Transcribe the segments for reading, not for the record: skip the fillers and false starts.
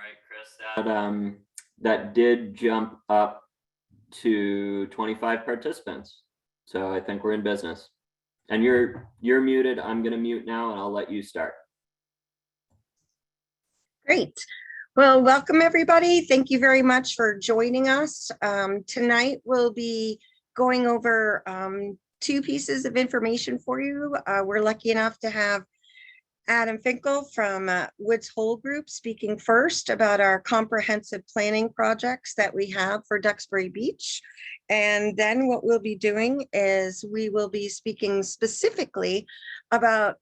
right, Cris, that did jump up to 25 participants. So I think we're in business. And you're muted. I'm going to mute now and I'll let you start. Great. Well, welcome everybody. Thank you very much for joining us. Tonight we'll be going over two pieces of information for you. We're lucky enough to have Adam Finkle from Woods Hole Group speaking first about our comprehensive planning projects that we have for Duxbury Beach. And then what we'll be doing is we will be speaking specifically about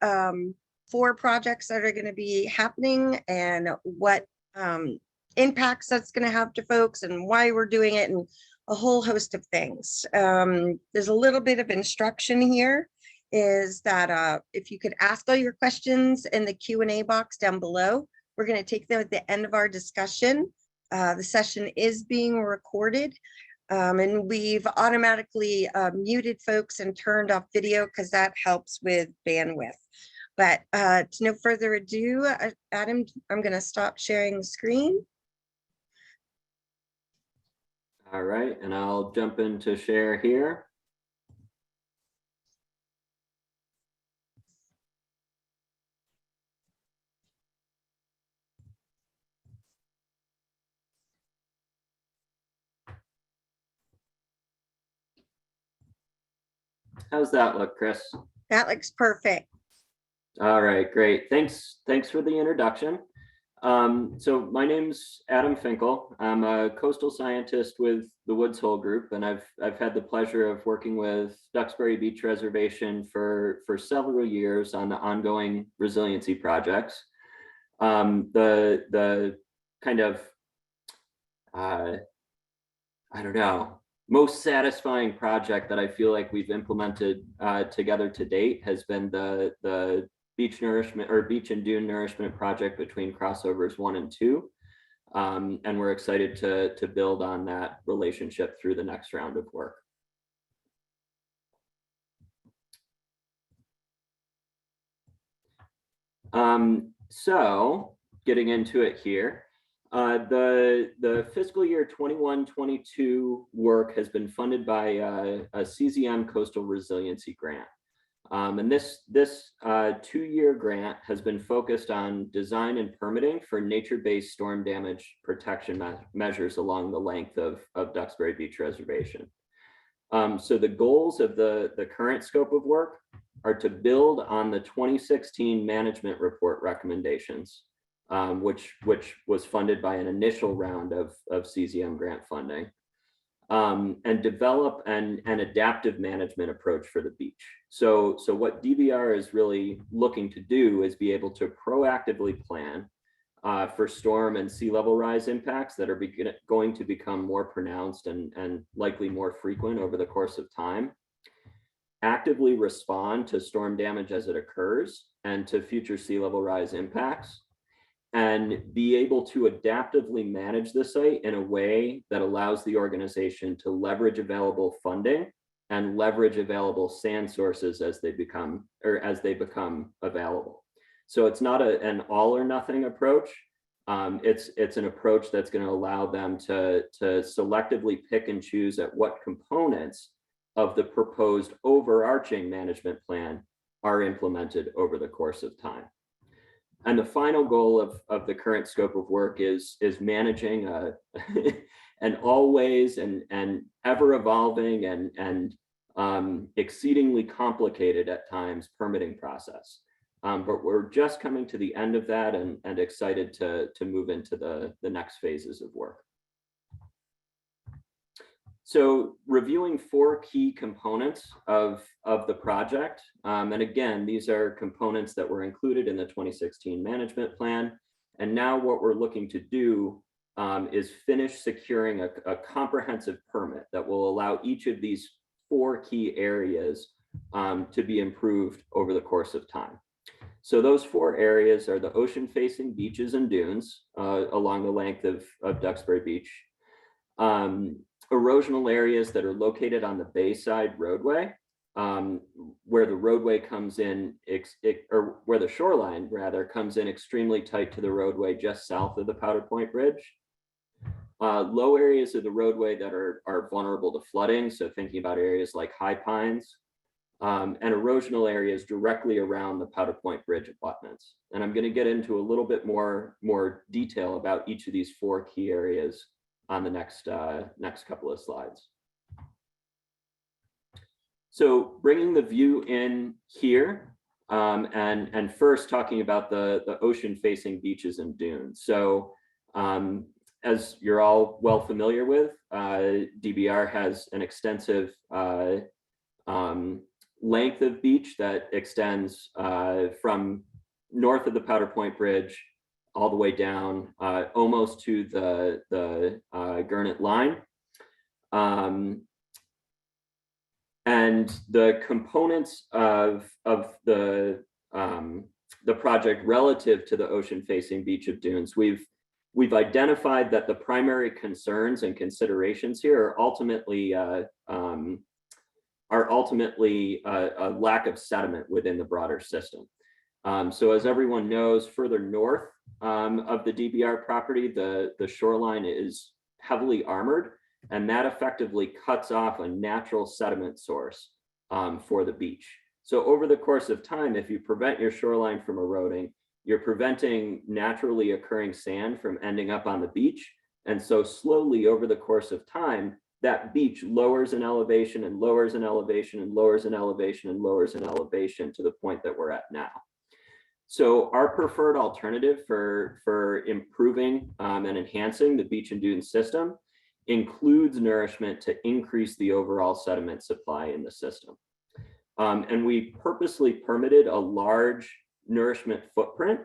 4 projects that are going to be happening and what impacts that's going to have to folks and why we're doing it and a whole host of things. There's a little bit of instruction here. Is that if you could ask all your questions in the Q&A box down below. We're going to take them at the end of our discussion. The session is being recorded and we've automatically muted folks and turned off video because that helps with bandwidth. But to no further ado, Adam, I'm going to stop sharing the screen. All right, and I'll jump into share here. How's that look, Cris? That looks perfect. All right, great. Thanks for the introduction. So my name's Adam Finkle. I'm a coastal scientist with the Woods Hole Group, and I've had the pleasure of working with Duxbury Beach Reservation for several years on the ongoing resiliency projects. The kind of I don't know, most satisfying project that I feel like we've implemented together to date has been the beach nourishment or beach and dune nourishment project between crossovers 1 and 2. And we're excited to build on that relationship through the next round of work. So getting into it here. The fiscal year 21-22 work has been funded by a CZM Coastal Resiliency Grant. And this 2-year grant has been focused on design and permitting for nature-based storm damage protection measures along the length of Duxbury Beach Reservation. So the goals of the current scope of work are to build on the 2016 management report recommendations, which was funded by an initial round of CZM grant funding, and develop an adaptive management approach for the beach. So what DBR is really looking to do is be able to proactively plan for storm and sea level rise impacts that are going to become more pronounced and likely more frequent over the course of time, actively respond to storm damage as it occurs and to future sea level rise impacts, and be able to adaptively manage the site in a way that allows the organization to leverage available funding and leverage available sand sources as they become available. So it's not an all or nothing approach. It's an approach that's going to allow them to selectively pick and choose at what components of the proposed overarching management plan are implemented over the course of time. And the final goal of the current scope of work is managing an always and ever evolving and exceedingly complicated at times permitting process. But we're just coming to the end of that and excited to move into the next phases of work. So reviewing 4 key components of the project, and again, these are components that were included in the 2016 management plan. And now what we're looking to do is finish securing a comprehensive permit that will allow each of these 4 key areas to be improved over the course of time. So those 4 areas are the ocean-facing beaches and dunes along the length of Duxbury Beach, erosional areas that are located on the bayside roadway, where the roadway comes in, or where the shoreline rather comes in extremely tight to the roadway just south of the Powder Point Bridge. Low areas of the roadway that are vulnerable to flooding, so thinking about areas like high pines, and erosional areas directly around the Powder Point Bridge abutments. And I'm going to get into a little bit more detail about each of these 4 key areas on the next couple of slides. So bringing the view in here, and first talking about the ocean-facing beaches and dunes. So as you're all well familiar with, DBR has an extensive length of beach that extends from north of the Powder Point Bridge all the way down almost to the Gurnett line. And the components of the project relative to the ocean-facing beach of dunes, we've identified that the primary concerns and considerations here are ultimately a lack of sediment within the broader system. So as everyone knows, further north of the DBR property, the shoreline is heavily armored, and that effectively cuts off a natural sediment source for the beach. So over the course of time, if you prevent your shoreline from eroding, you're preventing naturally occurring sand from ending up on the beach. And so slowly over the course of time, that beach lowers in elevation and lowers in elevation and lowers in elevation and lowers in elevation to the point that we're at now. So our preferred alternative for improving and enhancing the beach and dune system includes nourishment to increase the overall sediment supply in the system. And we purposely permitted a large nourishment footprint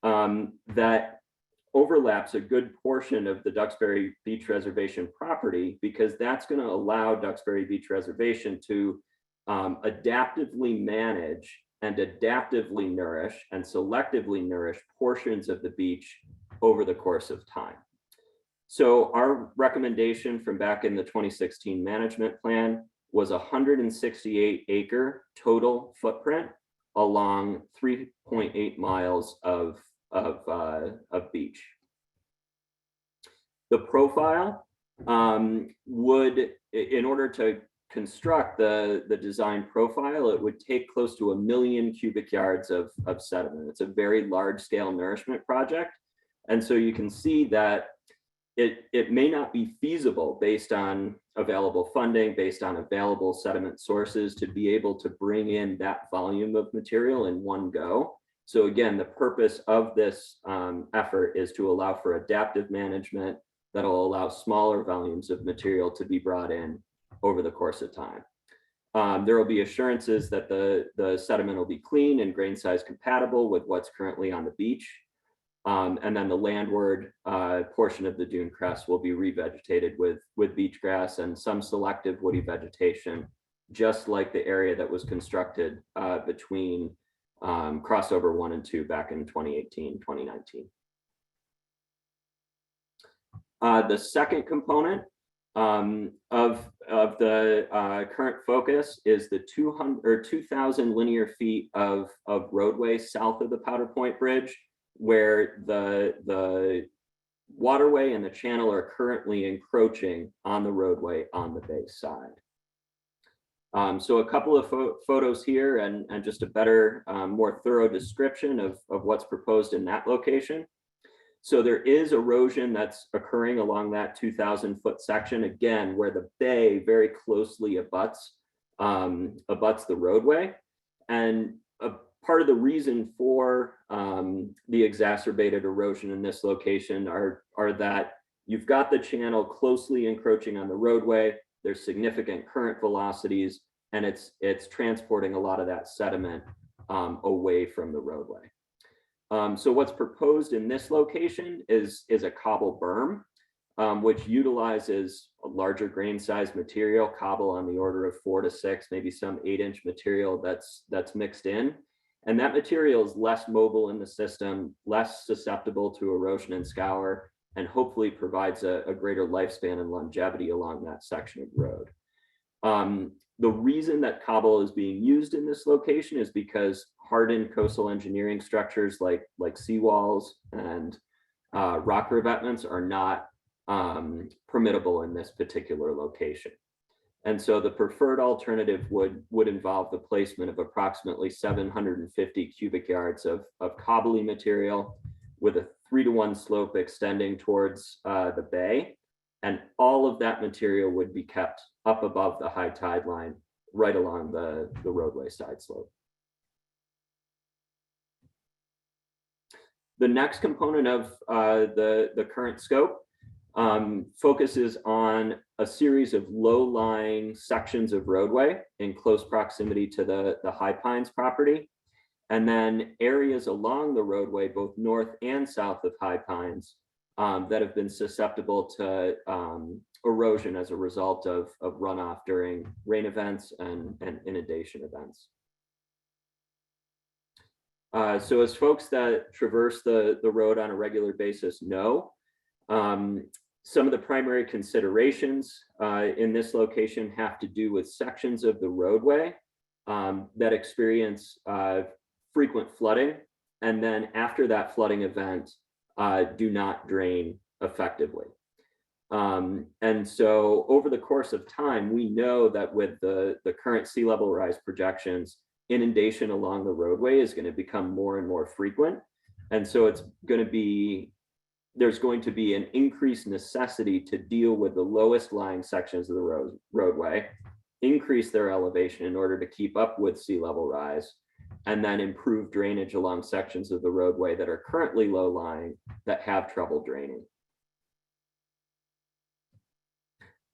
that overlaps a good portion of the Duxbury Beach Reservation property, because that's going to allow Duxbury Beach Reservation to adaptively manage and adaptively nourish and selectively nourish portions of the beach over the course of time. So our recommendation from back in the 2016 management plan was a 168-acre total footprint along 3.8 miles of beach. The profile would, in order to construct the design profile, it would take close to 1 million cubic yards of sediment. It's a very large scale nourishment project. And so you can see that it may not be feasible based on available funding, based on available sediment sources, to be able to bring in that volume of material in one go. So again, the purpose of this effort is to allow for adaptive management that'll allow smaller volumes of material to be brought in over the course of time. There will be assurances that the sediment will be clean and grain size compatible with what's currently on the beach. And then the landward portion of the dune crest will be revegetated with beach grass and some selective woody vegetation, just like the area that was constructed between crossover 1 and 2 back in 2018, 2019. The second component of the current focus is the 2,000 linear feet of roadway south of the Powder Point Bridge, where the waterway and the channel are currently encroaching on the roadway on the bay side. So a couple of photos here and just a better, more thorough description of what's proposed in that location. So there is erosion that's occurring along that 2,000-foot section, again, where the bay very closely abuts the roadway. And part of the reason for the exacerbated erosion in this location are that you've got the channel closely encroaching on the roadway. There's significant current velocities, and it's transporting a lot of that sediment away from the roadway. So what's proposed in this location is a cobble berm, which utilizes a larger grain size material, cobble on the order of 4 to 6, maybe some 8-inch material that's mixed in. And that material is less mobile in the system, less susceptible to erosion and scour, and hopefully provides a greater lifespan and longevity along that section of road. The reason that cobble is being used in this location is because hardened coastal engineering structures like seawalls and rock revetments are not permittable in this particular location. And so the preferred alternative would involve the placement of approximately 750 cubic yards of cobbly material with a 3-to-1 slope extending towards the bay. And all of that material would be kept up above the high tide line right along the roadway side slope. The next component of the current scope focuses on a series of low-lying sections of roadway in close proximity to the High Pines property, and then areas along the roadway, both north and south of High Pines, that have been susceptible to erosion as a result of runoff during rain events and inundation events. So as folks that traverse the road on a regular basis know, some of the primary considerations in this location have to do with sections of the roadway that experience frequent flooding, and then after that flooding event, do not drain effectively. And so over the course of time, we know that with the current sea level rise projections, inundation along the roadway is going to become more and more frequent. And so there's going to be an increased necessity to deal with the lowest lying sections of the roadway, increase their elevation in order to keep up with sea level rise, and then improve drainage along sections of the roadway that are currently low lying that have trouble draining.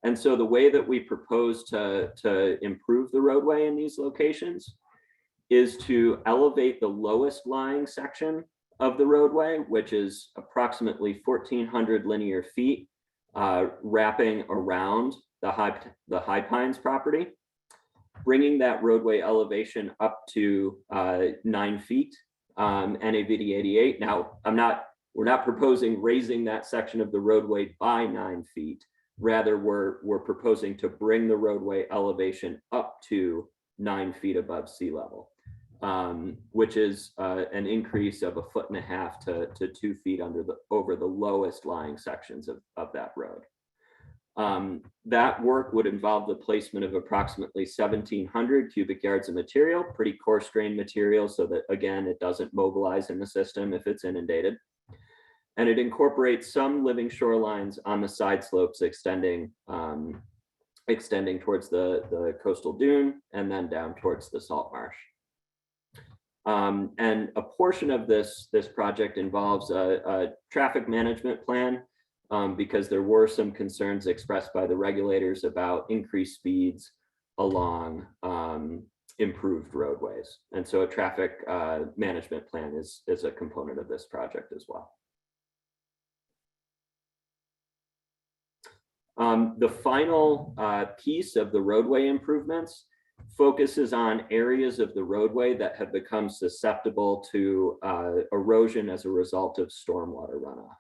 And so the way that we propose to improve the roadway in these locations is to elevate the lowest lying section of the roadway, which is approximately 1,400 linear feet, wrapping around the High Pines property, bringing that roadway elevation up to 9 feet, NAVD 88. Now, we're not proposing raising that section of the roadway by 9 feet. Rather, we're proposing to bring the roadway elevation up to 9 feet above sea level, which is an increase of 1.5 to 2 feet over the lowest lying sections of that road. That work would involve the placement of approximately 1,700 cubic yards of material, pretty coarse grained material, so that again, it doesn't mobilize in the system if it's inundated. And it incorporates some living shorelines on the side slopes extending towards the coastal dune and then down towards the salt marsh. And a portion of this project involves a traffic management plan, because there were some concerns expressed by the regulators about increased speeds along improved roadways. And so a traffic management plan is a component of this project as well. The final piece of the roadway improvements focuses on areas of the roadway that have become susceptible to erosion as a result of stormwater runoff.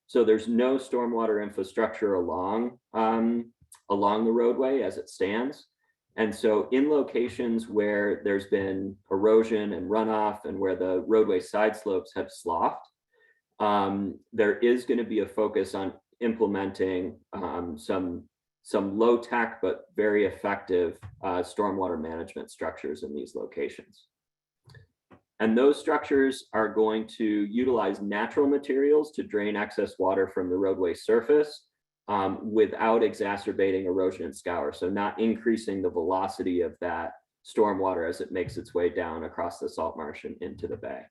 So there's no stormwater infrastructure along the roadway as it stands. And so in locations where there's been erosion and runoff and where the roadway side slopes have sloughed, there is going to be a focus on implementing some low tech but very effective stormwater management structures in these locations. And those structures are going to utilize natural materials to drain excess water from the roadway surface without exacerbating erosion and scour. So not increasing the velocity of that stormwater as it makes its way down across the salt marsh and into the bay.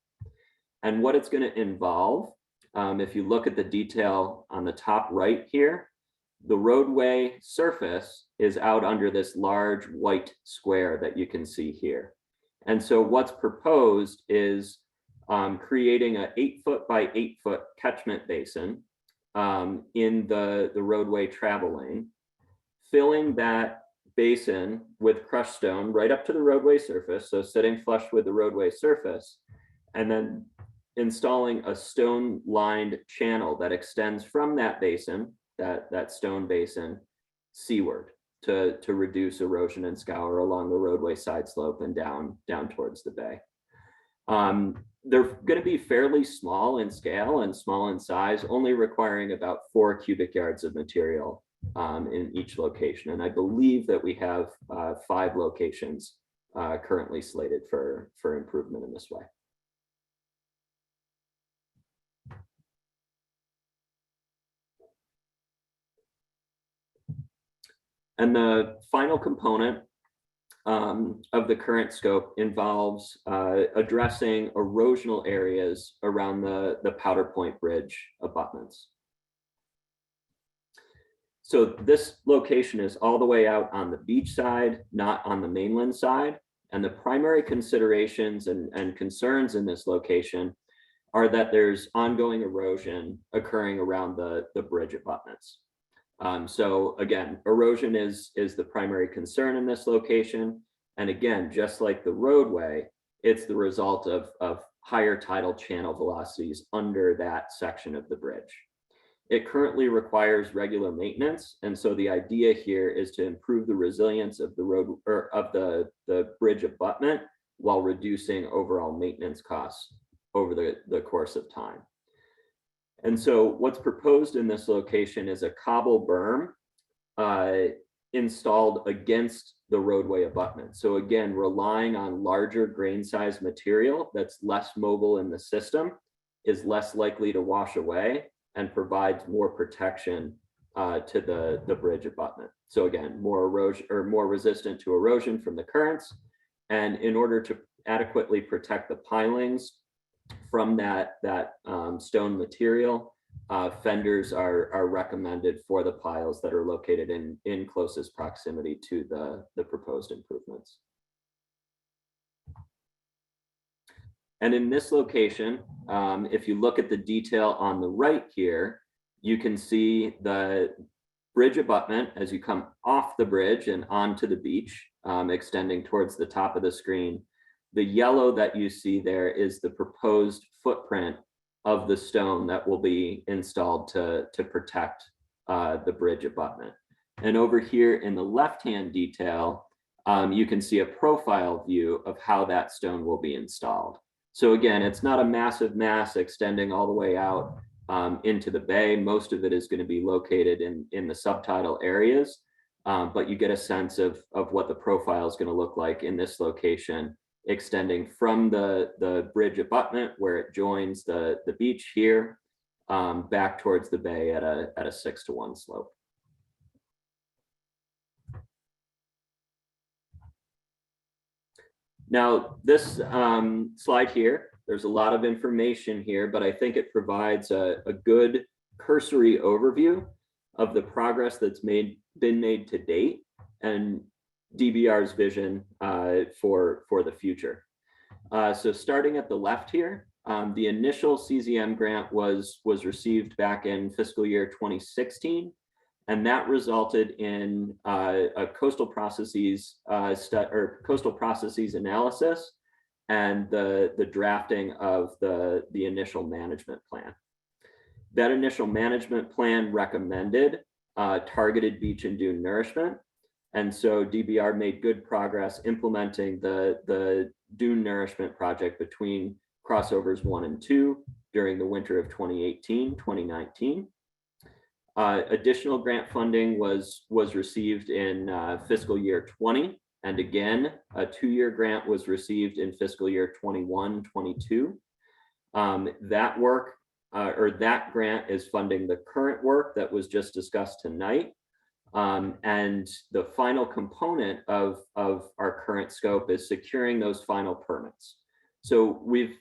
And what it's going to involve, if you look at the detail on the top right here, the roadway surface is out under this large white square that you can see here. And so what's proposed is creating an 8-foot by 8-foot catchment basin in the roadway travel lane, filling that basin with crushed stone right up to the roadway surface, so sitting flush with the roadway surface, and then installing a stone-lined channel that extends from that basin, that stone basin, seaward to reduce erosion and scour along the roadway side slope and down towards the bay. They're going to be fairly small in scale and small in size, only requiring about 4 cubic yards of material in each location. And I believe that we have 5 locations currently slated for improvement in this way. And the final component of the current scope involves addressing erosional areas around the Powder Point Bridge abutments. So this location is all the way out on the beach side, not on the mainland side. And the primary considerations and concerns in this location are that there's ongoing erosion occurring around the bridge abutments. So again, erosion is the primary concern in this location. And again, just like the roadway, it's the result of higher tidal channel velocities under that section of the bridge. It currently requires regular maintenance. And so the idea here is to improve the resilience of the road or of the bridge abutment while reducing overall maintenance costs over the course of time. And so what's proposed in this location is a cobble berm installed against the roadway abutment. So again, relying on larger grain size material that's less mobile in the system, is less likely to wash away and provides more protection to the bridge abutment. So again, more erosion or more resistant to erosion from the currents. And in order to adequately protect the pilings from that stone material, fenders are recommended for the piles that are located in closest proximity to the proposed improvements. And in this location, if you look at the detail on the right here, you can see the bridge abutment as you come off the bridge and onto the beach, extending towards the top of the screen. The yellow that you see there is the proposed footprint of the stone that will be installed to protect the bridge abutment. And over here in the left-hand detail, you can see a profile view of how that stone will be installed. So again, it's not a massive mass extending all the way out into the bay. Most of it is going to be located in the subtidal areas, but you get a sense of what the profile is going to look like in this location, extending from the bridge abutment where it joins the beach here back towards the bay at a 6-to-1 slope. Now, this slide here, there's a lot of information here, but I think it provides a good cursory overview of the progress that's been made to date and DBR's vision for the future. So starting at the left here, the initial CZM grant was received back in fiscal year 2016. And that resulted in a coastal processes analysis and the drafting of the initial management plan. That initial management plan recommended targeted beach and dune nourishment. And so DBR made good progress implementing the dune nourishment project between crossovers 1 and 2 during the winter of 2018-2019. Additional grant funding was received in fiscal year 20, and again, a 2-year grant was received in fiscal year 21-22. That work or that grant is funding the current work that was just discussed tonight. And the final component of our current scope is securing those final permits. So we've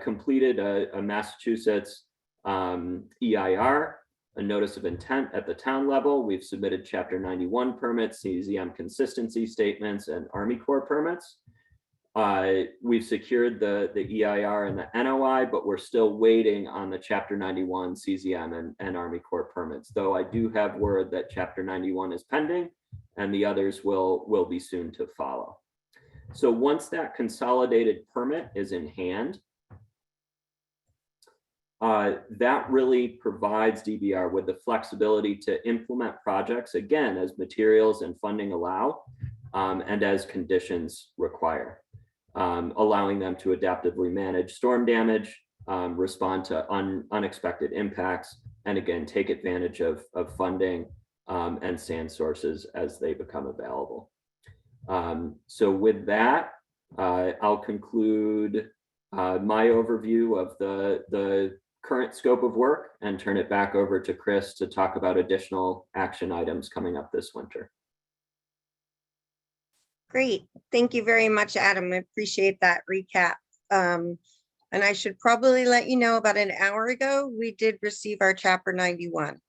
completed a Massachusetts EIR, a notice of intent at the town level. We've submitted Chapter 91 permits, CZM consistency statements, and Army Corps permits. We've secured the EIR and the NOI, but we're still waiting on the Chapter 91 CZM and Army Corps permits, though I do have word that Chapter 91 is pending and the others will be soon to follow. So once that consolidated permit is in hand, that really provides DBR with the flexibility to implement projects, again, as materials and funding allow, and as conditions require, allowing them to adaptively manage storm damage, respond to unexpected impacts, and again, take advantage of funding and sand sources as they become available. So with that, I'll conclude my overview of the current scope of work and turn it back over to Cris to talk about additional action items coming up this winter. Great. Thank you very much, Adam. I appreciate that recap. And I should probably let you know, about an hour ago, we did receive our Chapter 91.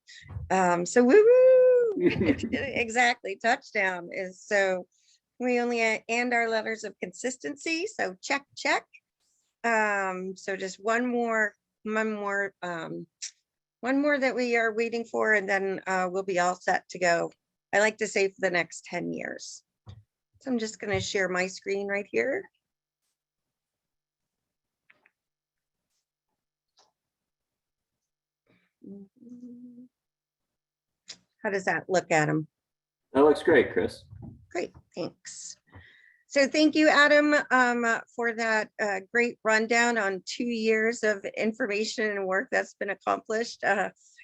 So woo-woo! Exactly, touchdown is so we only and our letters of consistency. So check. So just one more that we are waiting for, and then we'll be all set to go. I like to say for the next 10 years. So I'm just going to share my screen right here. How does that look, Adam? That looks great, Cris. Great, thanks. So thank you, Adam, for that great rundown on 2 years of information and work that's been accomplished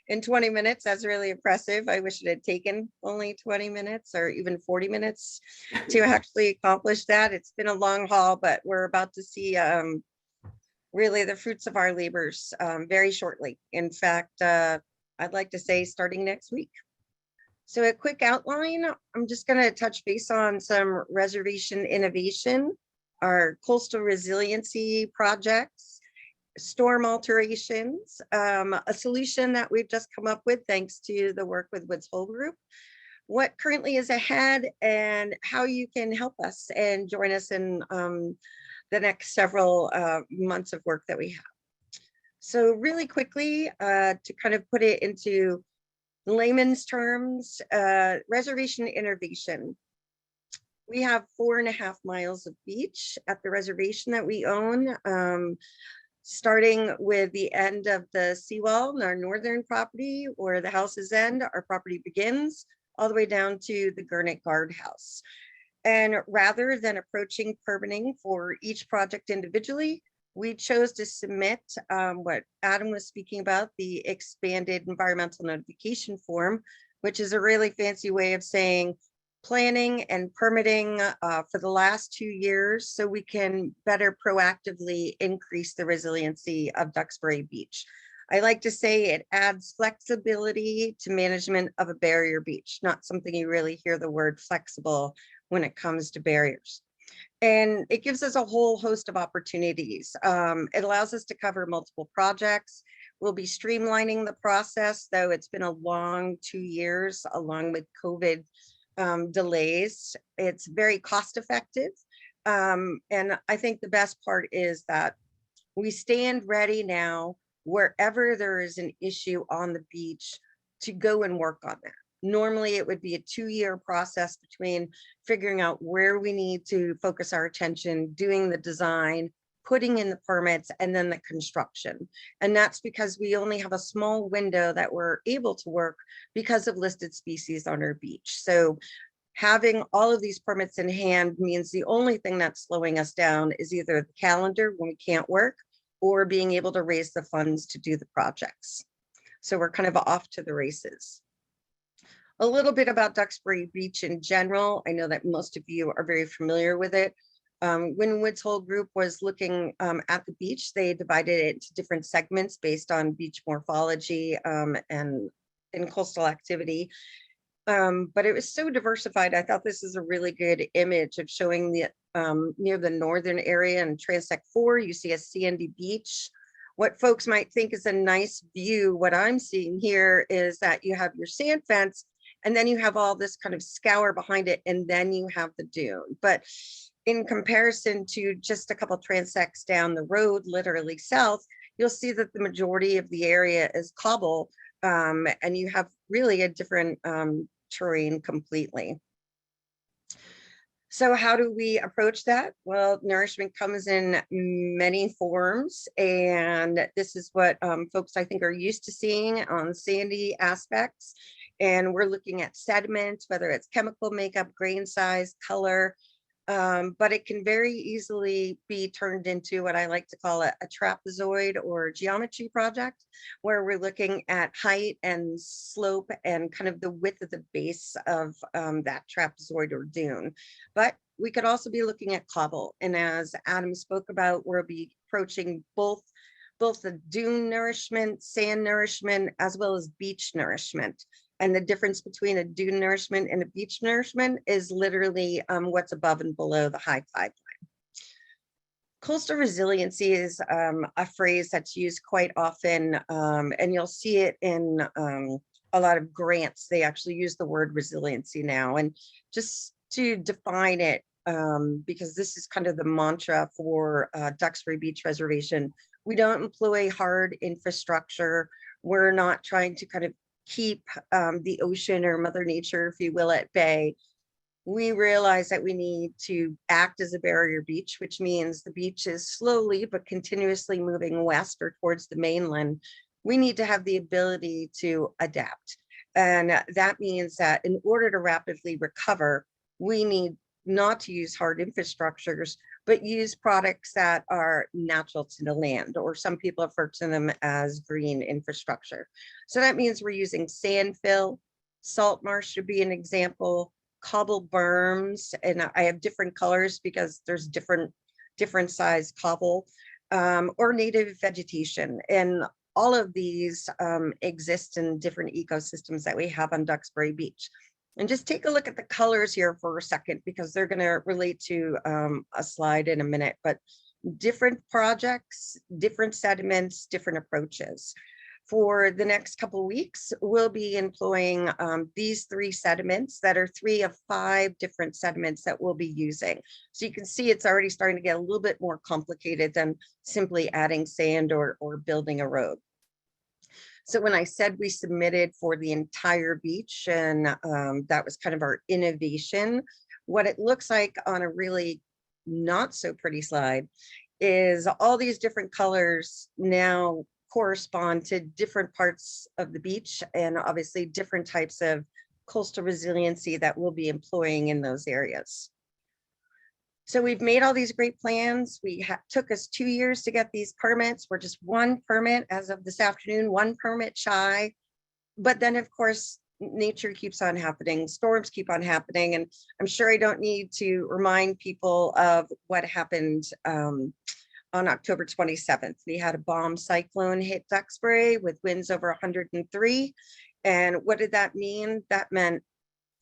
in 20 minutes. That's really impressive. I wish it had taken only 20 minutes or even 40 minutes to actually accomplish that. It's been a long haul, but we're about to see really the fruits of our labors very shortly. In fact, I'd like to say starting next week. So a quick outline, I'm just going to touch base on some reservation innovation, our coastal resiliency projects, storm alterations, a solution that we've just come up with thanks to the work with Woods Hole Group, what currently is ahead, and how you can help us and join us in the next several months of work that we have. So really quickly, to kind of put it into layman's terms, reservation innovation. We have 4.5 miles of beach at the reservation that we own, starting with the end of the seawall in our northern property, where the houses end, our property begins, all the way down to the Gurnett Guardhouse. And rather than approaching permitting for each project individually, we chose to submit what Adam was speaking about, the expanded environmental notification form, which is a really fancy way of saying planning and permitting for the last 2 years, so we can better proactively increase the resiliency of Duxbury Beach. I like to say it adds flexibility to management of a barrier beach, not something you really hear the word flexible when it comes to barriers. And it gives us a whole host of opportunities. It allows us to cover multiple projects. We'll be streamlining the process, though it's been a long 2 years along with COVID delays. It's very cost effective. And I think the best part is that we stand ready now wherever there is an issue on the beach to go and work on that. Normally, it would be a 2-year process between figuring out where we need to focus our attention, doing the design, putting in the permits, and then the construction. And that's because we only have a small window that we're able to work because of listed species on our beach. So having all of these permits in hand means the only thing that's slowing us down is either the calendar when we can't work, or being able to raise the funds to do the projects. So we're kind of off to the races. A little bit about Duxbury Beach in general. I know that most of you are very familiar with it. When Woods Hole Group was looking at the beach, they divided it into different segments based on beach morphology and coastal activity. But it was so diversified. I thought this is a really good image of showing the near the northern area and Transect 4, you see a sandy beach. What folks might think is a nice view, what I'm seeing here is that you have your sand fence, and then you have all this kind of scour behind it, and then you have the dune. But in comparison to just a couple transects down the road, literally south, you'll see that the majority of the area is cobble, and you have really a different terrain completely. So how do we approach that? Well, nourishment comes in many forms, and this is what folks I think are used to seeing on sandy aspects. And we're looking at sediment, whether it's chemical makeup, grain size, color, but it can very easily be turned into what I like to call a trapezoid or geometry project, where we're looking at height and slope and kind of the width of the base of that trapezoid or dune. But we could also be looking at cobble. And as Adam spoke about, we'll be approaching both the dune nourishment, sand nourishment, as well as beach nourishment. And the difference between a dune nourishment and a beach nourishment is literally what's above and below the high tide line. Coastal resiliency is a phrase that's used quite often, and you'll see it in a lot of grants. They actually use the word resiliency now. And just to define it, because this is kind of the mantra for Duxbury Beach Reservation, we don't employ hard infrastructure. We're not trying to kind of keep the ocean or Mother Nature, if you will, at bay. We realize that we need to act as a barrier beach, which means the beach is slowly but continuously moving west or towards the mainland. We need to have the ability to adapt. And that means that in order to rapidly recover, we need not to use hard infrastructures, but use products that are natural to the land, or some people refer to them as green infrastructure. So that means we're using sand fill, salt marsh should be an example, cobble berms, and I have different colors because there's different size cobble, or native vegetation. And all of these exist in different ecosystems that we have on Duxbury Beach. And just take a look at the colors here for a second, because they're going to relate to a slide in a minute, but different projects, different sediments, different approaches. For the next couple of weeks, we'll be employing these 3 sediments that are 3 of 5 different sediments that we'll be using. So you can see it's already starting to get a little bit more complicated than simply adding sand or building a road. So when I said we submitted for the entire beach, and that was kind of our innovation, what it looks like on a really not so pretty slide is all these different colors now correspond to different parts of the beach, and obviously different types of coastal resiliency that we'll be employing in those areas. So we've made all these great plans. Took us 2 years to get these permits. We're just 1 permit as of this afternoon, 1 permit shy. But then, of course, nature keeps on happening. Storms keep on happening. And I'm sure I don't need to remind people of what happened on October 27th. We had a bomb cyclone hit Duxbury with winds over 103. And what did that mean? That meant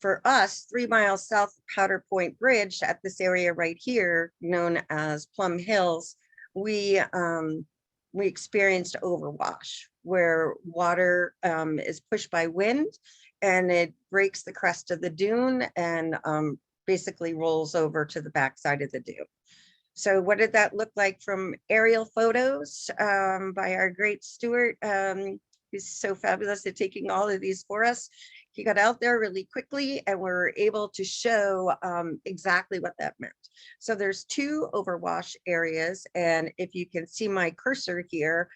for us, 3 miles south of Powder Point Bridge, at this area right here, known as Plum Hills, we experienced overwash, where water is pushed by wind, and it breaks the crest of the dune and basically rolls over to the backside of the dune. So what did that look like from aerial photos by our great Stuart, who's so fabulous at taking all of these for us? He got out there really quickly, and we're able to show exactly what that meant. So there's 2 overwash areas, and if you can see my cursor here,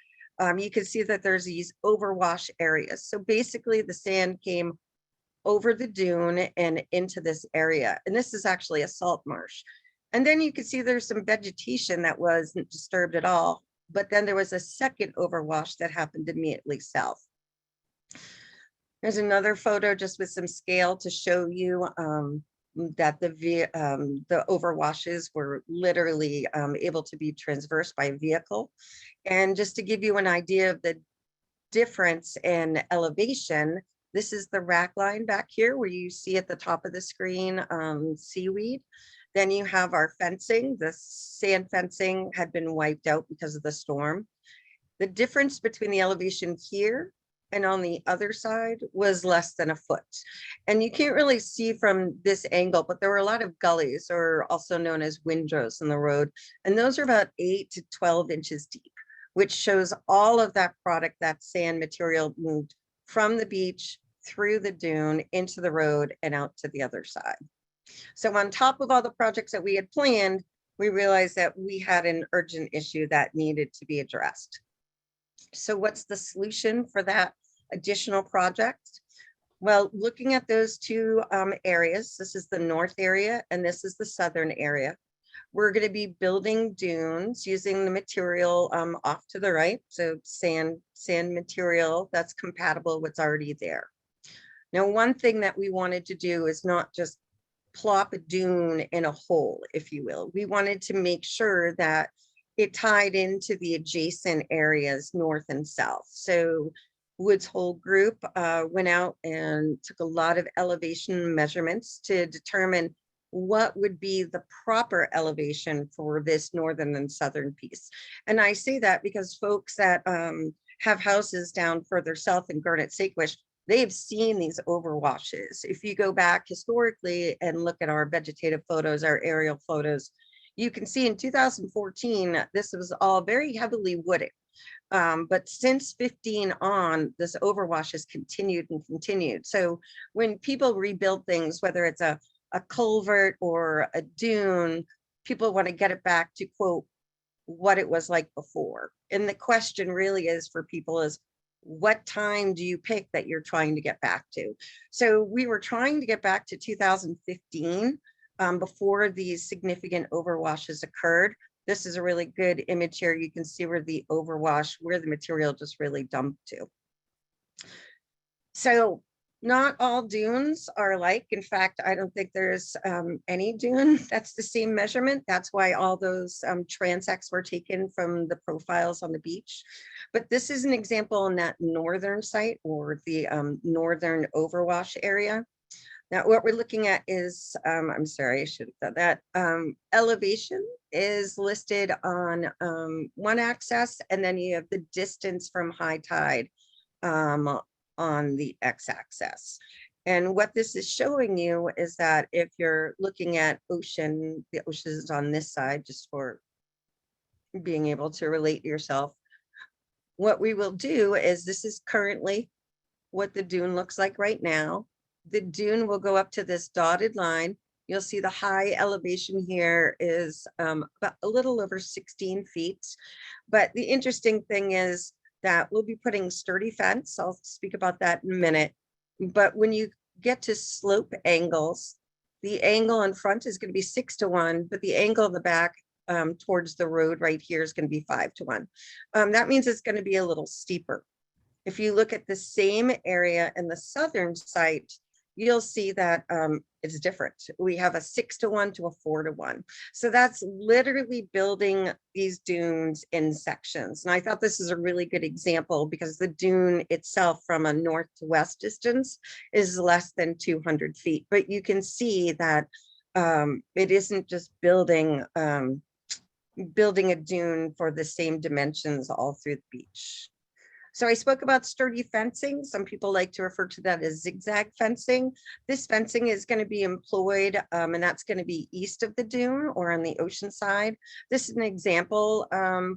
you can see that there's these overwash areas. So basically the sand came over the dune and into this area, and this is actually a salt marsh. And then you can see there's some vegetation that wasn't disturbed at all, but then there was a second overwash that happened immediately south. There's another photo just with some scale to show you that the overwashes were literally able to be traversed by a vehicle. And just to give you an idea of the difference in elevation, this is the rack line back here where you see at the top of the screen seaweed. Then you have our fencing. The sand fencing had been wiped out because of the storm. The difference between the elevation here and on the other side was less than a foot. And you can't really see from this angle, but there were a lot of gullies, or also known as windrows, in the road. And those are about 8 to 12 inches deep, which shows all of that product, that sand material, moved from the beach through the dune into the road and out to the other side. So on top of all the projects that we had planned, we realized that we had an urgent issue that needed to be addressed. So what's the solution for that additional project? Well, looking at those two areas, this is the north area and this is the southern area. We're going to be building dunes using the material off to the right. So sand material that's compatible with what's already there. Now, one thing that we wanted to do is not just plop a dune in a hole, if you will. We wanted to make sure that it tied into the adjacent areas north and south. So Wood's whole group went out and took a lot of elevation measurements to determine what would be the proper elevation for this northern and southern piece. And I say that because folks that have houses down further south in Garnet Saquesh, they've seen these overwashes. If you go back historically and look at our vegetative photos, our aerial photos, you can see in 2014, this was all very heavily wooded. But since 15 on, this overwash has continued and continued. So when people rebuild things, whether it's a culvert or a dune, people want to get it back to quote, what it was like before. And the question really is for people is, what time do you pick that you're trying to get back to? So we were trying to get back to 2015 before these significant overwashes occurred. This is a really good image here. You can see where the overwash, where the material just really dumped to. So not all dunes are alike. In fact, I don't think there's any dune that's the same measurement. That's why all those transects were taken from the profiles on the beach. But this is an example in that northern site or the northern overwash area. Now, what we're looking at is, I'm sorry, I should have done that. Elevation is listed on one axis, and then you have the distance from high tide on the x-axis. And what this is showing you is that if you're looking at ocean, the ocean is on this side, just for being able to relate yourself. What we will do is, this is currently what the dune looks like right now. The dune will go up to this dotted line. You'll see the high elevation here is about a little over 16 feet. But the interesting thing is that we'll be putting sturdy fence. I'll speak about that in a minute. But when you get to slope angles, the angle in front is going to be 6 to 1, but the angle in the back towards the road right here is going to be 5 to 1. That means it's going to be a little steeper. If you look at the same area in the southern site, you'll see that it's different. We have a 6 to 1 to a 4 to 1. So that's literally building these dunes in sections. And I thought this is a really good example because the dune itself from a north to west distance is less than 200 feet. But you can see that it isn't just building a dune for the same dimensions all through the beach. So I spoke about sturdy fencing. Some people like to refer to that as zigzag fencing. This fencing is going to be employed, and that's going to be east of the dune or on the ocean side. This is an example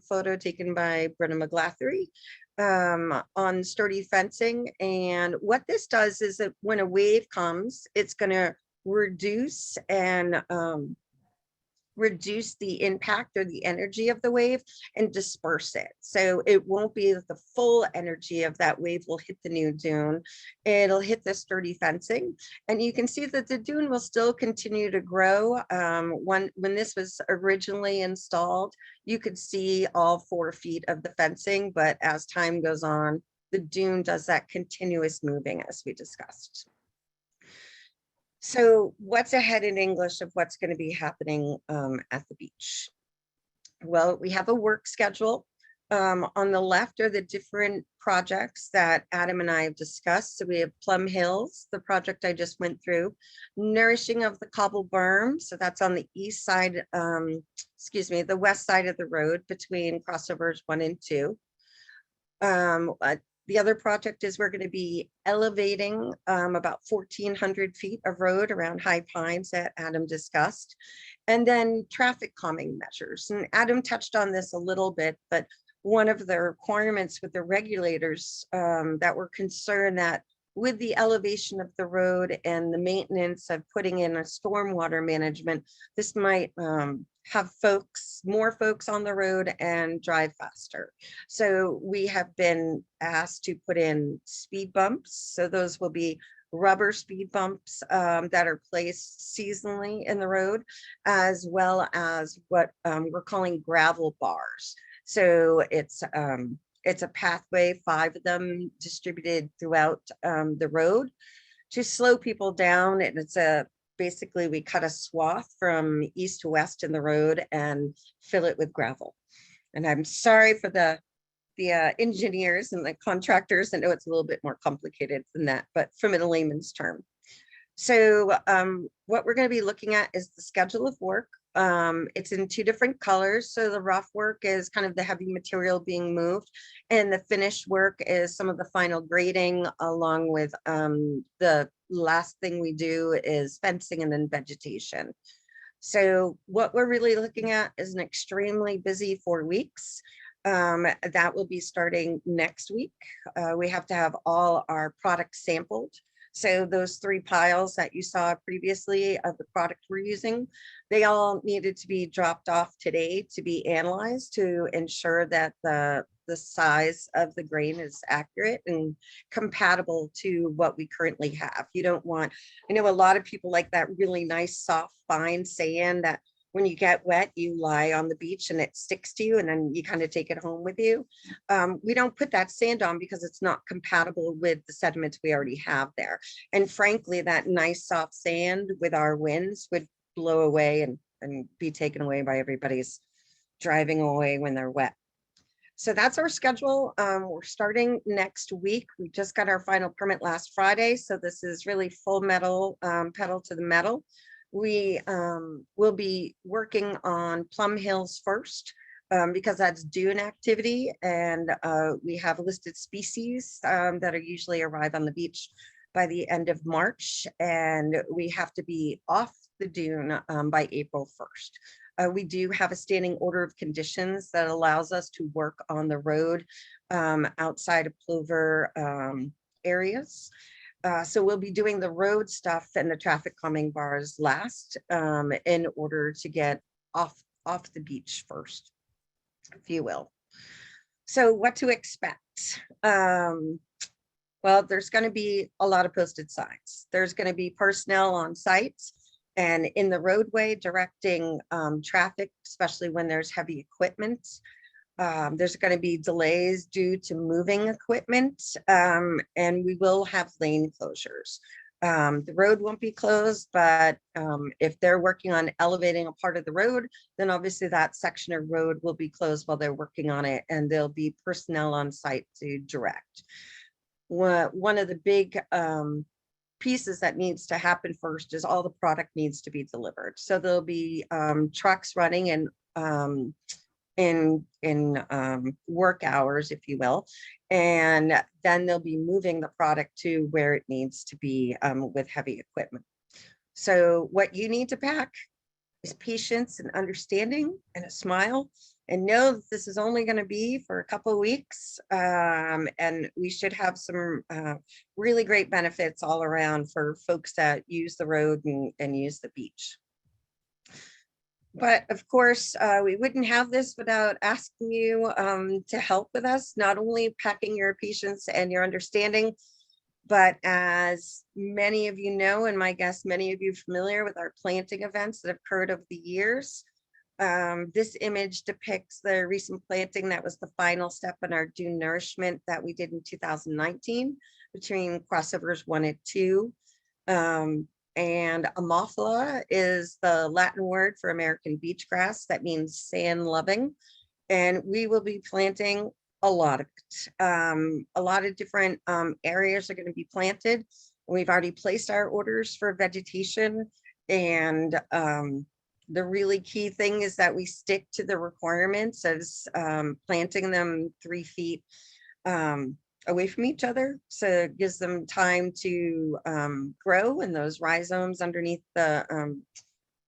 photo taken by Brenna McGlathery on sturdy fencing. And what this does is that when a wave comes, it's going to reduce the impact or the energy of the wave and disperse it. So it won't be that the full energy of that wave will hit the new dune. It'll hit the sturdy fencing. And you can see that the dune will still continue to grow. When this was originally installed, you could see all 4 feet of the fencing, but as time goes on, the dune does that continuous moving as we discussed. So what's ahead in English of what's going to be happening at the beach? Well, we have a work schedule. On the left are the different projects that Adam and I have discussed. So we have Plum Hills, the project I just went through, nourishing of the cobble berm. So that's on the east side, the west side of the road between crossovers 1 and 2. The other project is we're going to be elevating about 1,400 feet of road around High Pines that Adam discussed, and then traffic calming measures. And Adam touched on this a little bit, but one of the requirements with the regulators that were concerned that with the elevation of the road and the maintenance of putting in a stormwater management, this might have more folks on the road and drive faster. So we have been asked to put in speed bumps. So those will be rubber speed bumps that are placed seasonally in the road, as well as what we're calling gravel bars. So it's a pathway, 5 of them distributed throughout the road to slow people down. And it's basically we cut a swath from east to west in the road and fill it with gravel. And I'm sorry for the engineers and the contractors. I know it's a little bit more complicated than that, but from a layman's term. So what we're going to be looking at is the schedule of work. It's in 2 different colors. So the rough work is kind of the heavy material being moved, and the finished work is some of the final grading, along with the last thing we do is fencing and then vegetation. So what we're really looking at is an extremely busy 4 weeks. That will be starting next week. We have to have all our products sampled. So those 3 piles that you saw previously of the product we're using, they all needed to be dropped off today to be analyzed to ensure that the size of the grain is accurate and compatible to what we currently have. You don't want, I know a lot of people like that really nice, soft, fine sand that when you get wet, you lie on the beach and it sticks to you and then you kind of take it home with you. We don't put that sand on because it's not compatible with the sediments we already have there. And frankly, that nice soft sand with our winds would blow away and be taken away by everybody's driving away when they're wet. So that's our schedule. We're starting next week. We just got our final permit last Friday. So this is really full metal, pedal to the metal. We will be working on Plum Hills first because that's dune activity, and we have listed species that are usually arrive on the beach by the end of March, and we have to be off the dune by April 1st. We do have a standing order of conditions that allows us to work on the road outside of Plover areas. So we'll be doing the road stuff and the traffic calming bars last in order to get off the beach first, if you will. So what to expect? Well, there's going to be a lot of posted signs. There's going to be personnel on site and in the roadway directing traffic, especially when there's heavy equipment. There's going to be delays due to moving equipment, and we will have lane closures. The road won't be closed, but if they're working on elevating a part of the road, then obviously that section of road will be closed while they're working on it, and there'll be personnel on site to direct. One of the big pieces that needs to happen first is all the product needs to be delivered. So there'll be trucks running and in work hours, if you will, and then they'll be moving the product to where it needs to be with heavy equipment. So what you need to pack is patience and understanding and a smile, and know that this is only going to be for a couple of weeks, and we should have some really great benefits all around for folks that use the road and use the beach. But of course, we wouldn't have this without asking you to help with us, not only packing your patience and your understanding, but as many of you know, and my guess many of you are familiar with our planting events that have occurred over the years. This image depicts the recent planting that was the final step in our dune nourishment that we did in 2019 between crossovers 1 and 2. And Ammophila is the Latin word for American beach grass. That means sand loving. And we will be planting a lot of it. A lot of different areas are going to be planted. We've already placed our orders for vegetation. And the really key thing is that we stick to the requirements of planting them 3 feet away from each other, so it gives them time to grow, and those rhizomes underneath the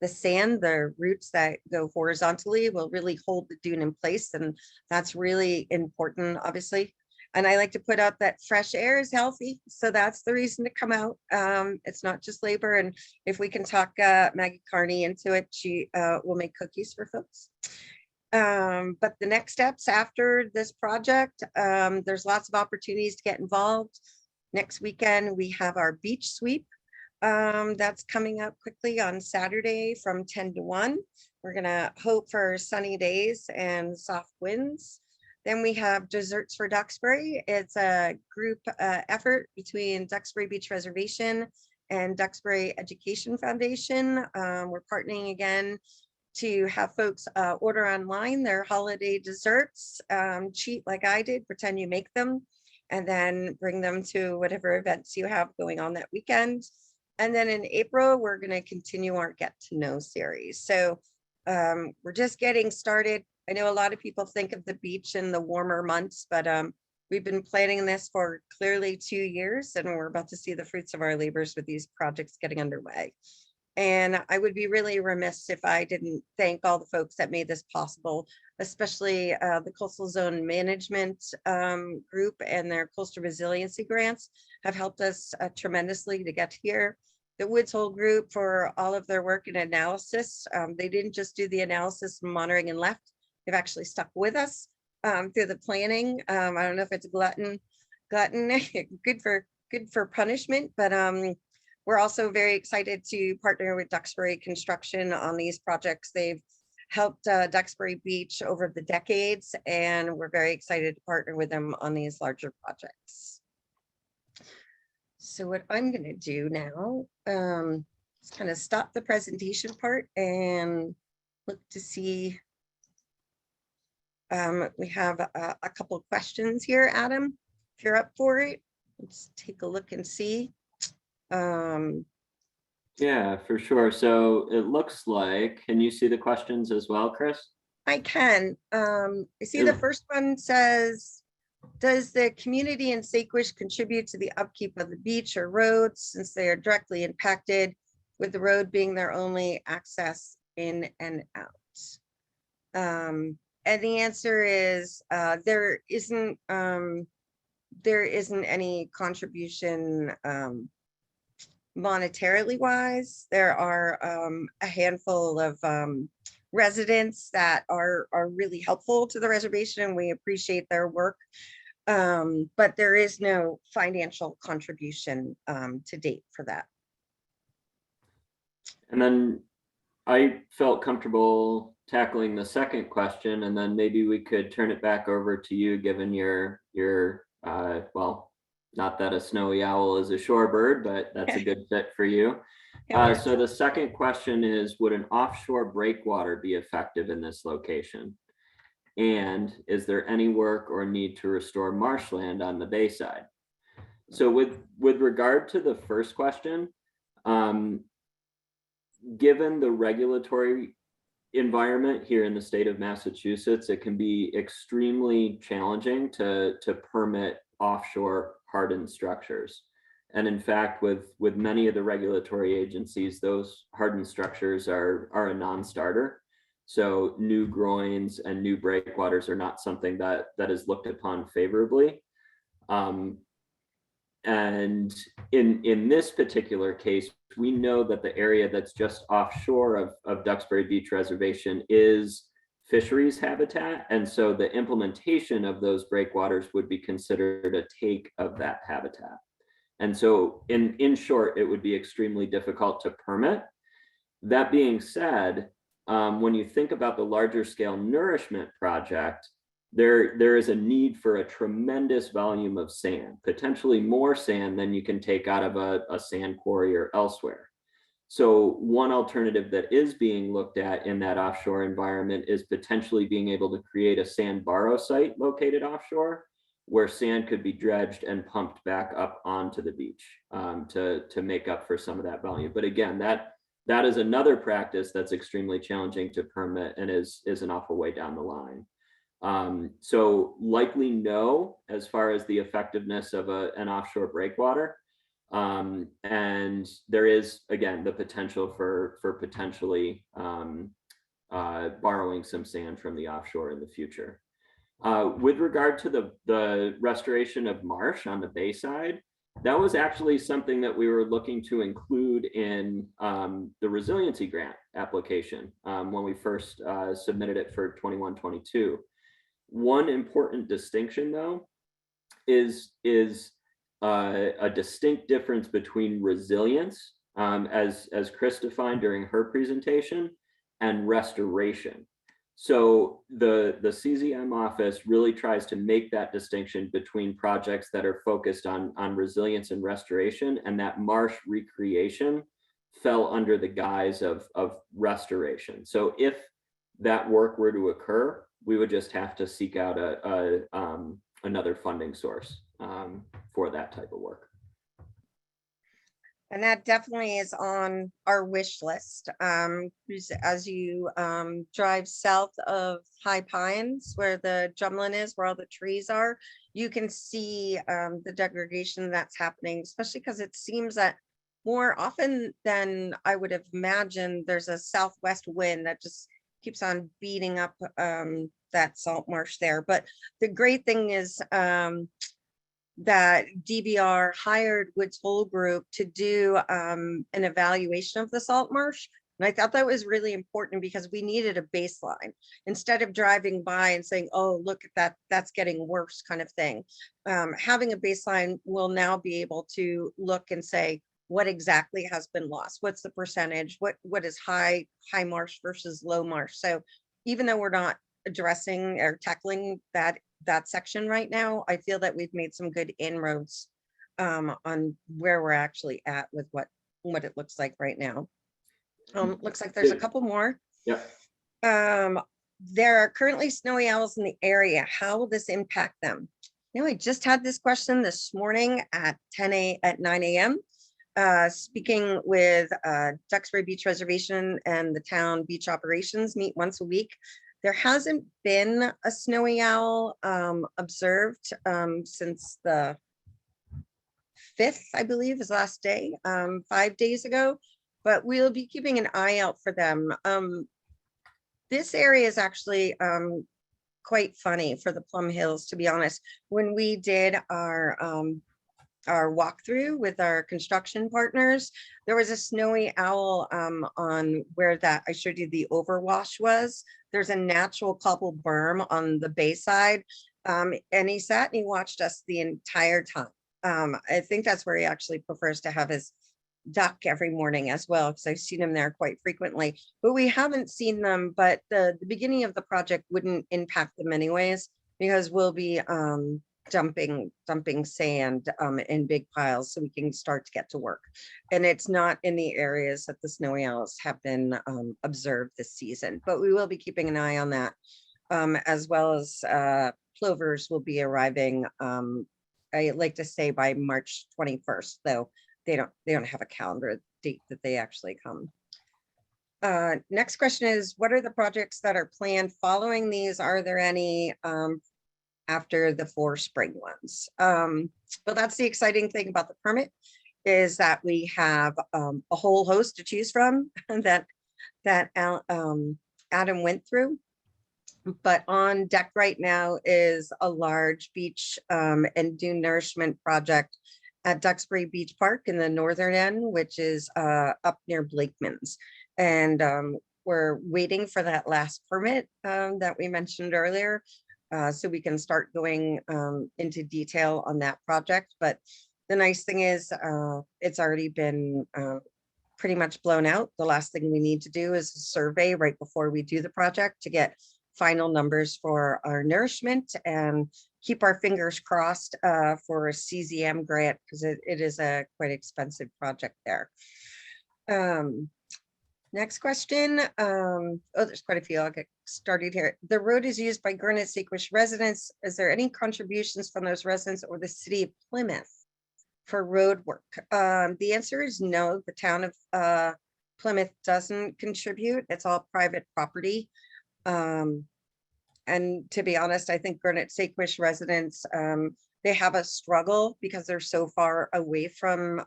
sand, the roots that go horizontally will really hold the dune in place, and that's really important, obviously. And I like to put out that fresh air is healthy. So that's the reason to come out. It's not just labor. And if we can talk Maggie Carney into it, she will make cookies for folks. But the next steps after this project, there's lots of opportunities to get involved. Next weekend, we have our beach sweep. That's coming up quickly on Saturday from 10 to 1. We're gonna hope for sunny days and soft winds. Then we have Desserts for Duxbury. It's a group effort between Duxbury Beach Reservation and Duxbury Education Foundation. We're partnering again to have folks order online their holiday desserts, cheat like I did, pretend you make them, and then bring them to whatever events you have going on that weekend. And then in April, we're going to continue our Get to Know series. So we're just getting started. I know a lot of people think of the beach in the warmer months, but we've been planning this for clearly 2 years, and we're about to see the fruits of our labors with these projects getting underway. And I would be really remiss if I didn't thank all the folks that made this possible, especially the Coastal Zone Management Group and their Coastal Resiliency grants have helped us tremendously to get here. The Woods Hole Group for all of their work and analysis. They didn't just do the analysis, monitoring, and left. They've actually stuck with us through the planning. I don't know if it's glutton, good for punishment, but we're also very excited to partner with Duxbury Construction on these projects. They've helped Duxbury Beach over the decades, and we're very excited to partner with them on these larger projects. So what I'm going to do now is kind of stop the presentation part and look to see. We have a couple of questions here, Adam, if you're up for it. Let's take a look and see. Yeah, for sure. So it looks like, can you see the questions as well, Cris? I can. I see the first one says, does the community in Saquesh contribute to the upkeep of the beach or roads since they are directly impacted with the road being their only access in and out? And the answer is there isn't any contribution monetarily wise. There are a handful of residents that are really helpful to the reservation, and we appreciate their work. But there is no financial contribution to date for that. And then I felt comfortable tackling the second question, and then maybe we could turn it back over to you, given your well, not that a snowy owl is a shorebird, but that's a good fit for you. So the second question is, would an offshore breakwater be effective in this location? And is there any work or need to restore marshland on the bayside? So with regard to the first question, given the regulatory environment here in the state of Massachusetts, it can be extremely challenging to permit offshore hardened structures. And in fact, with many of the regulatory agencies, those hardened structures are a non-starter. So new groins and new breakwaters are not something that is looked upon favorably. And in this particular case, we know that the area that's just offshore of Duxbury Beach Reservation is fisheries habitat. And so the implementation of those breakwaters would be considered a take of that habitat. And so in short, it would be extremely difficult to permit. That being said, when you think about the larger scale nourishment project, there is a need for a tremendous volume of sand, potentially more sand than you can take out of a sand quarry or elsewhere. So one alternative that is being looked at in that offshore environment is potentially being able to create a sand borrow site located offshore, where sand could be dredged and pumped back up onto the beach to make up for some of that volume. But again, that is another practice that's extremely challenging to permit and is an awful way down the line. So likely no, as far as the effectiveness of an offshore breakwater. And there is, again, the potential for potentially borrowing some sand from the offshore in the future. With regard to the restoration of marsh on the Bayside, that was actually something that we were looking to include in the resiliency grant application when we first submitted it for 21-22. One important distinction, though, is a distinct difference between resilience, as Cris defined during her presentation, and restoration. So the CZM office really tries to make that distinction between projects that are focused on resilience and restoration, and that marsh recreation fell under the guise of restoration. So if that work were to occur, we would just have to seek out another funding source for that type of work. And that definitely is on our wish list. As you drive south of High Pines, where the drumlin is, where all the trees are, you can see the degradation that's happening, especially because it seems that more often than I would have imagined, there's a southwest wind that just keeps on beating up that salt marsh there. But the great thing is that DBR hired Woods Hole Group to do an evaluation of the salt marsh. And I thought that was really important because we needed a baseline instead of driving by and saying, oh, look at that, that's getting worse kind of thing. Having a baseline will now be able to look and say, what exactly has been lost? What's the percentage? What is high marsh versus low marsh? So even though we're not addressing or tackling that section right now, I feel that we've made some good inroads on where we're actually at with what it looks like right now. Looks like there's a couple more. Yeah. There are currently snowy owls in the area. How will this impact them? You know, I just had this question this morning at 9 a.m. Speaking with Duxbury Beach Reservation and the town beach operations meet once a week. There hasn't been a snowy owl observed since the 5th, I believe, is last day, 5 days ago, but we'll be keeping an eye out for them. This area is actually quite funny for the Plum Hills, to be honest. When we did our walkthrough with our construction partners, there was a snowy owl on where that I showed you the overwash was. There's a natural cobble berm on the Bayside, and he sat and he watched us the entire time. I think that's where he actually prefers to have his duck every morning as well, because I've seen him there quite frequently, but we haven't seen them. But the beginning of the project wouldn't impact them anyways, because we'll be dumping sand in big piles so we can start to get to work. And it's not in the areas that the snowy owls have been observed this season, but we will be keeping an eye on that, as well as plovers will be arriving, I like to say by March 21st, though they don't have a calendar date that they actually come. Next question is, what are the projects that are planned following these? Are there any after the 4 spring ones? But that's the exciting thing about the permit, is that we have a whole host to choose from that Adam went through. But on deck right now is a large beach and dune nourishment project at Duxbury Beach Park in the northern end, which is up near Blakeman's. And we're waiting for that last permit that we mentioned earlier, so we can start going into detail on that project. But the nice thing is it's already been pretty much blown out. The last thing we need to do is a survey right before we do the project to get final numbers for our nourishment, and keep our fingers crossed for a CZM grant, because it is a quite expensive project there. Next question. Oh, there's quite a few. I'll get started here. The road is used by Gurnett Sequish residents. Is there any contributions from those residents or the city of Plymouth for road work? The answer is no. The town of Plymouth doesn't contribute. It's all private property. And to be honest, I think Gurnett Sequish residents, they have a struggle because they're so far away from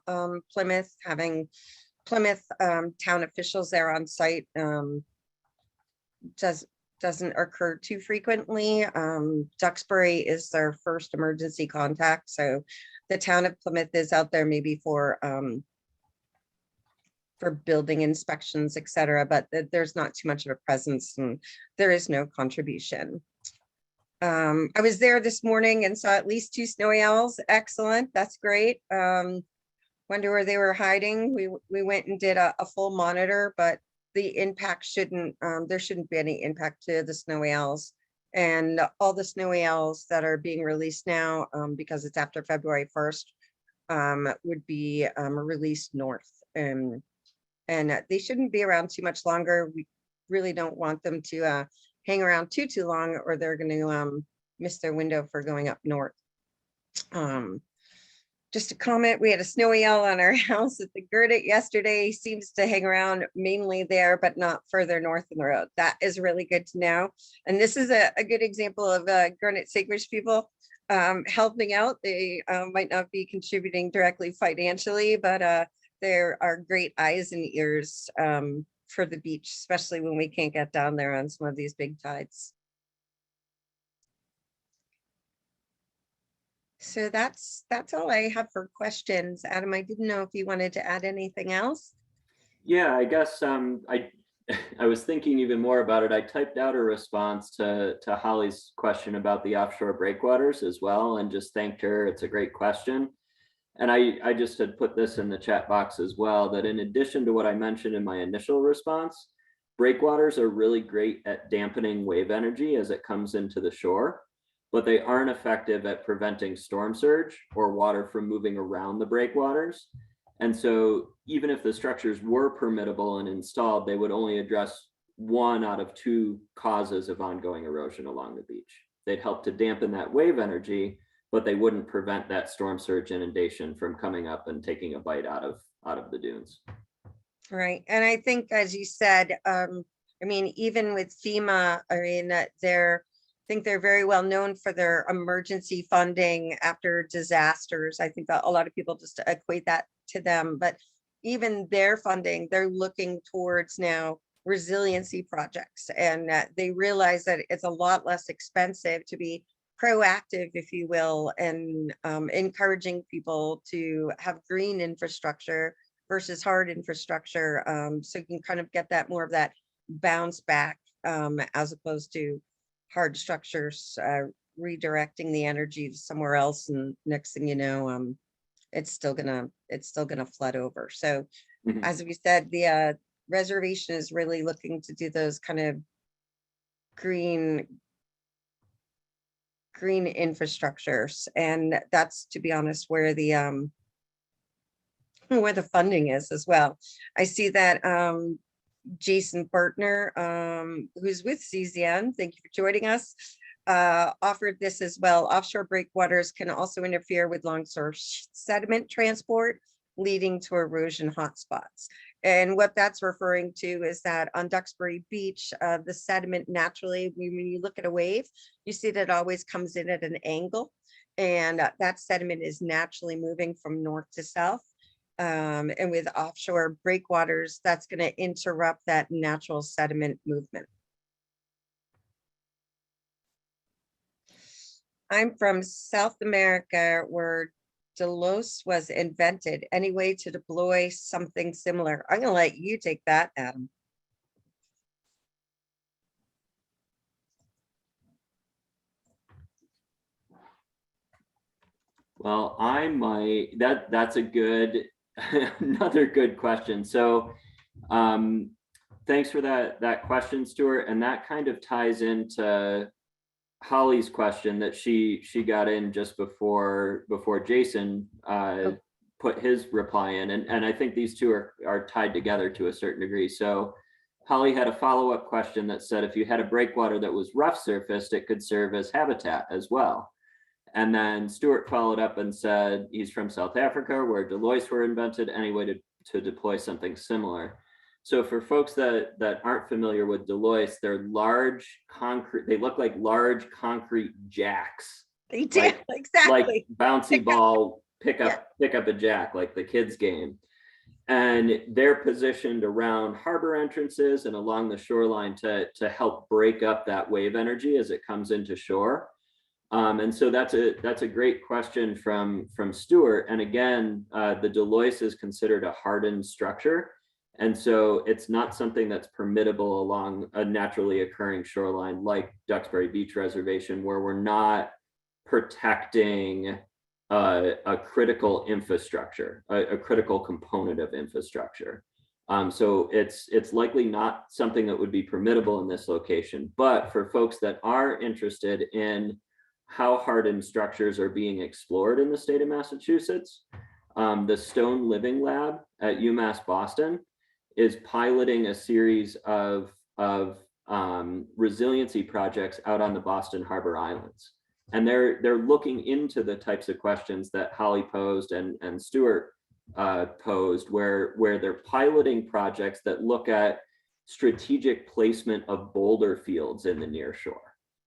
Plymouth. Having Plymouth town officials there on site doesn't occur too frequently. Duxbury is their first emergency contact, so the town of Plymouth is out there maybe for building inspections, etc., but there's not too much of a presence and there is no contribution. I was there this morning and saw at least 2 snowy owls. Excellent, that's great. Wonder where they were hiding. We went and did a full monitor, but the impact shouldn't, there shouldn't be any impact to the snowy owls. And all the snowy owls that are being released now, because it's after February 1st, would be released north. And they shouldn't be around too much longer. We really don't want them to hang around too long, or they're going to miss their window for going up north. Just a comment, we had a snowy owl on our house at the Gurnet yesterday. Seems to hang around mainly there, but not further north in the road. That is really good to know. And this is a good example of Gurnet Sagebrush people helping out. They might not be contributing directly financially, but there are great eyes and ears for the beach, especially when we can't get down there on some of these big tides. So that's all I have for questions. Adam, I didn't know if you wanted to add anything else. Yeah, I guess I was thinking even more about it. I typed out a response to Holly's question about the offshore breakwaters as well, and just thanked her. It's a great question. And I just had put this in the chat box as well, that in addition to what I mentioned in my initial response, breakwaters are really great at dampening wave energy as it comes into the shore, but they aren't effective at preventing storm surge or water from moving around the breakwaters. And so even if the structures were permittable and installed, they would only address 1 out of 2 causes of ongoing erosion along the beach. They'd help to dampen that wave energy, but they wouldn't prevent that storm surge inundation from coming up and taking a bite out of the dunes. Right. And I think, as you said, I mean, even with FEMA, I mean, I think they're very well known for their emergency funding after disasters. I think that a lot of people just equate that to them, but even their funding, they're looking towards now resiliency projects, and they realize that it's a lot less expensive to be proactive, if you will, and encouraging people to have green infrastructure versus hard infrastructure, so you can kind of get that more of that bounce back, as opposed to hard structures redirecting the energy to somewhere else, and next thing you know, it's still gonna flood over. So as we said, the reservation is really looking to do those kind of green infrastructures, and that's, to be honest, where the funding is as well. I see that Jason Partner, who's with CZN, thank you for joining us, offered this as well. Offshore breakwaters can also interfere with long-term sediment transport, leading to erosion hotspots. And what that's referring to is that on Duxbury Beach, the sediment naturally, when you look at a wave, you see that it always comes in at an angle, and that sediment is naturally moving from north to south. And with offshore breakwaters, that's going to interrupt that natural sediment movement. I'm from South America, where Delos was invented. Any way to deploy something similar? I'm going to let you take that, Adam. Well, that's a good, another good question. So thanks for that question, Stuart. And that kind of ties into Holly's question that she got in just before Jason put his reply in, and I think these two are tied together to a certain degree. So Holly had a follow-up question that said, if you had a breakwater that was rough surfaced, it could serve as habitat as well. And then Stuart followed up and said he's from South Africa, where Delois were invented. Any way to deploy something similar? So for folks that aren't familiar with Delois, they're large concrete. They look like large concrete jacks. They do, exactly. Like bouncy ball pick up a jack, like the kids game. And they're positioned around harbor entrances and along the shoreline to help break up that wave energy as it comes into shore. And so that's a great question from Stuart. And again, the Deloitte is considered a hardened structure. And so it's not something that's permittable along a naturally occurring shoreline like Duxbury Beach Reservation, where we're not protecting a critical infrastructure, a critical component of infrastructure. So it's likely not something that would be permittable in this location. But for folks that are interested in how hardened structures are being explored in the state of Massachusetts, the Stone Living Lab at UMass Boston is piloting a series of resiliency projects out on the Boston Harbor Islands. And they're looking into the types of questions that Holly posed and Stuart posed, where they're piloting projects that look at strategic placement of boulder fields in the near shore.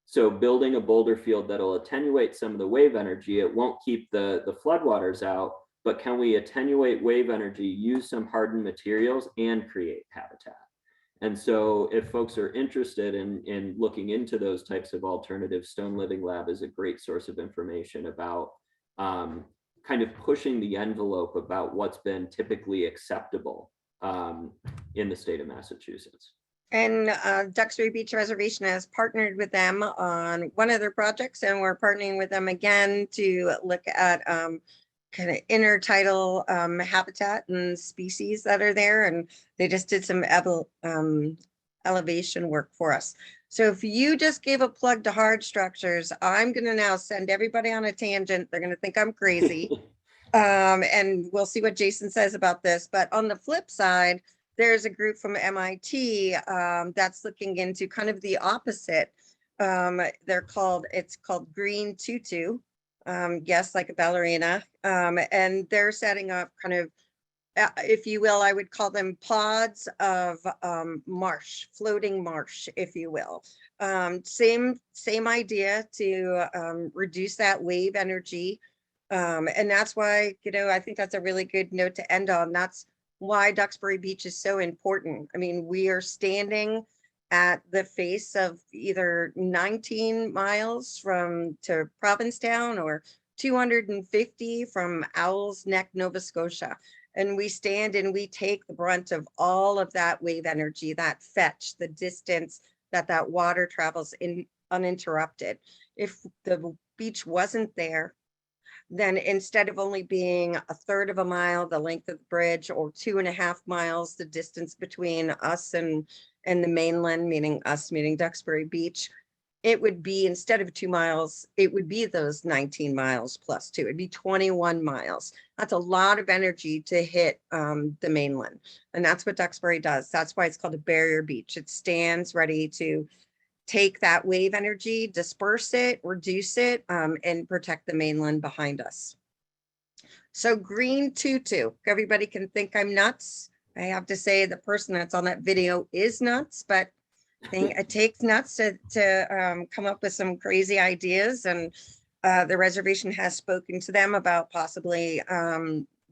So building a boulder field that'll attenuate some of the wave energy, it won't keep the floodwaters out, but can we attenuate wave energy, use some hardened materials, and create habitat? And so if folks are interested in looking into those types of alternatives, Stone Living Lab is a great source of information about kind of pushing the envelope about what's been typically acceptable in the state of Massachusetts. And Duxbury Beach Reservation has partnered with them on one of their projects, and we're partnering with them again to look at kind of intertidal habitat and species that are there. And they just did some elevation work for us. So if you just gave a plug to hard structures, I'm going to now send everybody on a tangent. They're going to think I'm crazy. And we'll see what Jason says about this. But on the flip side, there's a group from MIT that's looking into kind of the opposite. It's called Green Tutu. Yes, like a ballerina. And they're setting up kind of, if you will, I would call them pods of marsh, floating marsh, if you will. Same idea to reduce that wave energy. And that's why, I think that's a really good note to end on. That's why Duxbury Beach is so important. I mean, we are standing at the face of either 19 miles to Provincetown or 250 from Owl's Neck, Nova Scotia. And we stand and we take the brunt of all of that wave energy, that fetch, the distance that water travels in uninterrupted. If the beach wasn't there, then instead of only being a third of a mile, the length of the bridge, or 2.5 miles, the distance between us and the mainland, meaning Duxbury Beach, it would be, instead of 2 miles, it would be those 19 miles plus 2. It'd be 21 miles. That's a lot of energy to hit the mainland. And that's what Duxbury does. That's why it's called a barrier beach. It stands ready to take that wave energy, disperse it, reduce it, and protect the mainland behind us. So Green Tutu, everybody can think I'm nuts. I have to say the person that's on that video is nuts, but it takes nuts to come up with some crazy ideas. And the reservation has spoken to them about possibly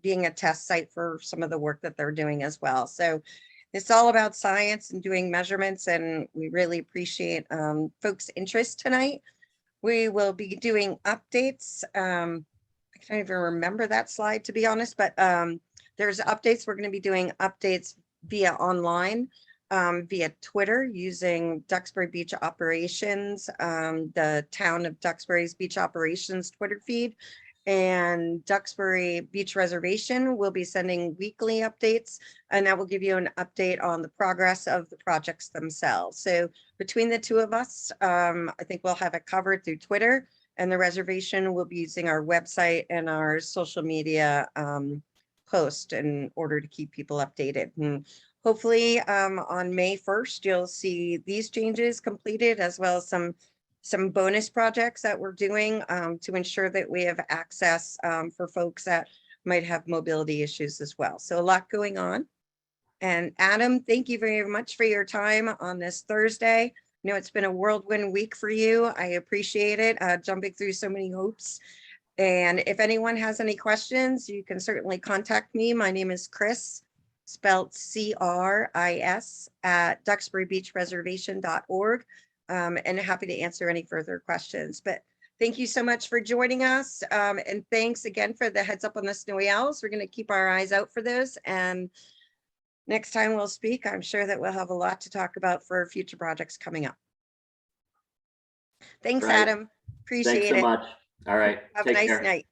being a test site for some of the work that they're doing as well. So it's all about science and doing measurements, and we really appreciate folks' interest tonight. We will be doing updates. I can't even remember that slide, to be honest, but there's updates. We're going to be doing updates via online, via Twitter, using Duxbury Beach Operations, the town of Duxbury's Beach Operations Twitter feed. And Duxbury Beach Reservation will be sending weekly updates, and that will give you an update on the progress of the projects themselves. So between the two of us, I think we'll have it covered through Twitter, and the reservation will be using our website and our social media post in order to keep people updated. And hopefully on May 1st, you'll see these changes completed, as well as some bonus projects that we're doing to ensure that we have access for folks that might have mobility issues as well. So a lot going on. And Adam, thank you very much for your time on this Thursday. I know it's been a whirlwind week for you. I appreciate it, jumping through so many hoops. And if anyone has any questions, you can certainly contact me. My name is Cris. spelled CRIS, at duxburybeachreservation.org. And happy to answer any further questions. But thank you so much for joining us. And thanks again for the heads up on the snowy owls. We're going to keep our eyes out for this. And next time we'll speak, I'm sure that we'll have a lot to talk about for future projects coming up. Thanks, Right. Adam. Thanks Appreciate so it. much. All right. Have a Take nice care. night.